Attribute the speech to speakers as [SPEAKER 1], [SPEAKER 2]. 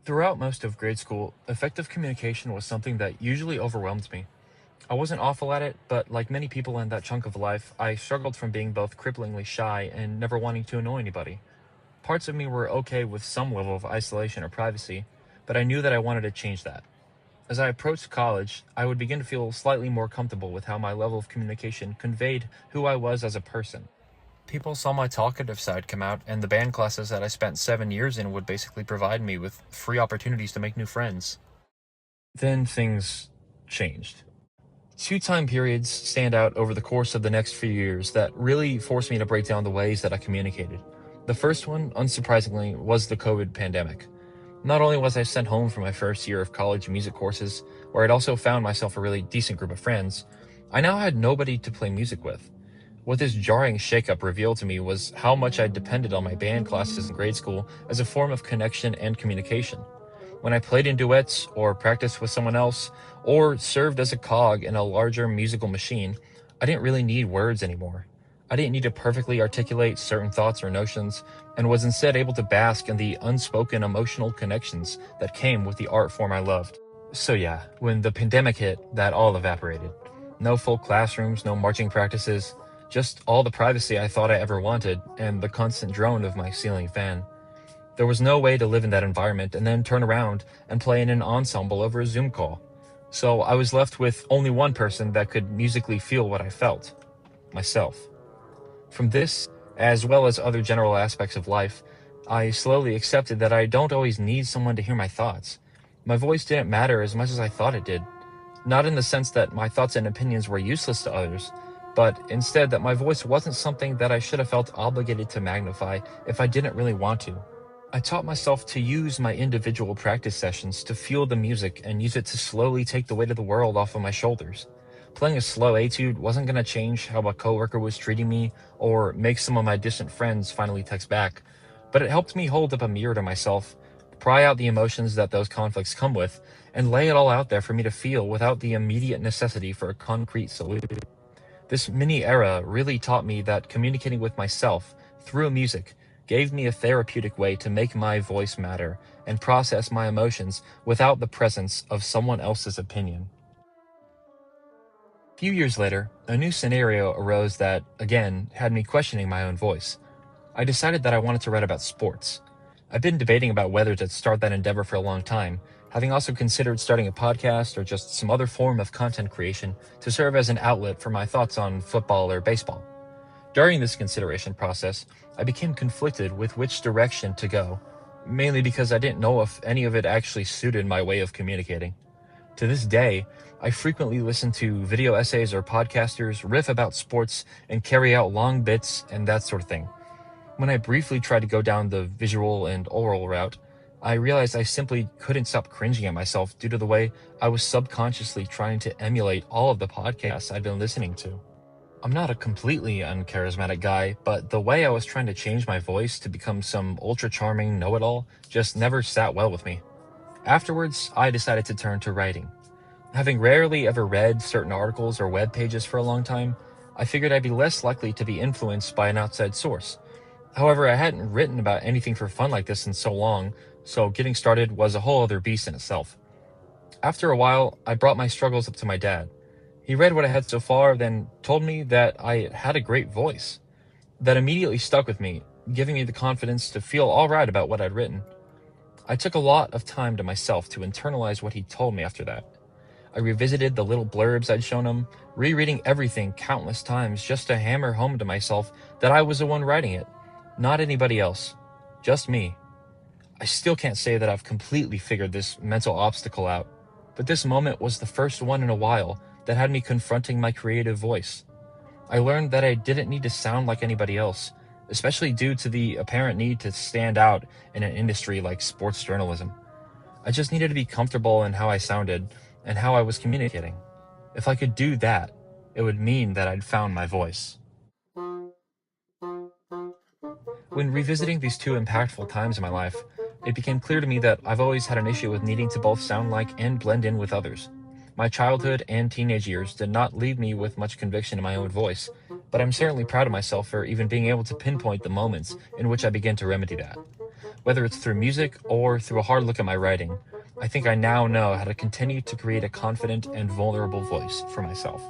[SPEAKER 1] Throughout most of grade school, effective communication was something that usually overwhelmed me. I wasn't awful at it, but like many people in that chunk of life, I struggled from being both cripplingly shy and never wanting to annoy anybody. Parts of me were okay with some level of isolation or privacy, but I knew that I wanted to change that. As I approached college, I would begin to feel slightly more comfortable with how my level of communication conveyed who I was as a person. People saw my talkative side come out, and the band classes that I spent 7 years in would basically provide me with free opportunities to make new friends. Then things changed. Two time periods stand out over the course of the next few years that really forced me to break down the ways that I communicated. The first one, unsurprisingly, was the COVID pandemic. Not only was I sent home for my first year of college music courses, where I'd also found myself a really decent group of friends, I now had nobody to play music with. What this jarring shakeup revealed to me was how much I depended on my band classes in grade school as a form of connection and communication. When I played in duets, or practiced with someone else, or served as a cog in a larger musical machine, I didn't really need words anymore. I didn't need to perfectly articulate certain thoughts or notions, and was instead able to bask in the unspoken emotional connections that came with the art form I loved. So yeah, when the pandemic hit, that all evaporated. No full classrooms, no marching practices, just all the privacy I thought I ever wanted, and the constant drone of my ceiling fan. There was no way to live in that environment and then turn around and play in an ensemble over a Zoom call. So I was left with only one person that could musically feel what I felt: myself. From this, as well as other general aspects of life, I slowly accepted that I don't always need someone to hear my thoughts. My voice didn't matter as much as I thought it did. Not in the sense that my thoughts and opinions were useless to others, but instead that my voice wasn't something that I should have felt obligated to magnify if I didn't really want to. I taught myself to use my individual practice sessions to feel the music and use it to slowly take the weight of the world off of my shoulders. Playing a slow etude wasn't going to change how a coworker was treating me or make some of my distant friends finally text back, but it helped me hold up a mirror to myself, pry out the emotions that those conflicts come with, and lay it all out there for me to feel without the immediate necessity for a concrete solution. This mini era really taught me that communicating with myself through music gave me a therapeutic way to make my voice matter and process my emotions without the presence of someone else's opinion. A few years later, a new scenario arose that, again, had me questioning my own voice. I decided that I wanted to write about sports. I've been debating about whether to start that endeavor for a long time, having also considered starting a podcast or just some other form of content creation to serve as an outlet for my thoughts on football or baseball. During this consideration process, I became conflicted with which direction to go, mainly because I didn't know if any of it actually suited my way of communicating. To this day, I frequently listen to video essays or podcasters riff about sports and carry out long bits and that sort of thing. When I briefly tried to go down the visual and oral route, I realized I simply couldn't stop cringing at myself due to the way I was subconsciously trying to emulate all of the podcasts I'd been listening to. I'm not a completely uncharismatic guy, but the way I was trying to change my voice to become some ultra charming know-it-all just never sat well with me. Afterwards, I decided to turn to writing. Having rarely ever read certain articles or web pages for a long time, I figured I'd be less likely to be influenced by an outside source. However, I hadn't written about anything for fun like this in so long, so getting started was a whole other beast in itself. After a while, I brought my struggles up to my dad. He read what I had so far, then told me that I had a great voice. That immediately stuck with me, giving me the confidence to feel all right about what I'd written. I took a lot of time to myself to internalize what he told me after that. I revisited the little blurbs I'd shown him, rereading everything countless times just to hammer home to myself that I was the one writing it, not anybody else, just me. I still can't say that I've completely figured this mental obstacle out, but this moment was the first one in a while that had me confronting my creative voice. I learned that I didn't need to sound like anybody else, especially due to the apparent need to stand out in an industry like sports journalism. I just needed to be comfortable in how I sounded and how I was communicating. If I could do that, it would mean that I'd found my voice. When revisiting these two impactful times in my life, it became clear to me that I've always had an issue with needing to both sound like and blend in with others. My childhood and teenage years did not leave me with much conviction in my own voice, but I'm certainly proud of myself for even being able to pinpoint the moments in which I began to remedy that. Whether it's through music or through a hard look at my writing, I think I now know how to continue to create a confident and vulnerable voice for myself.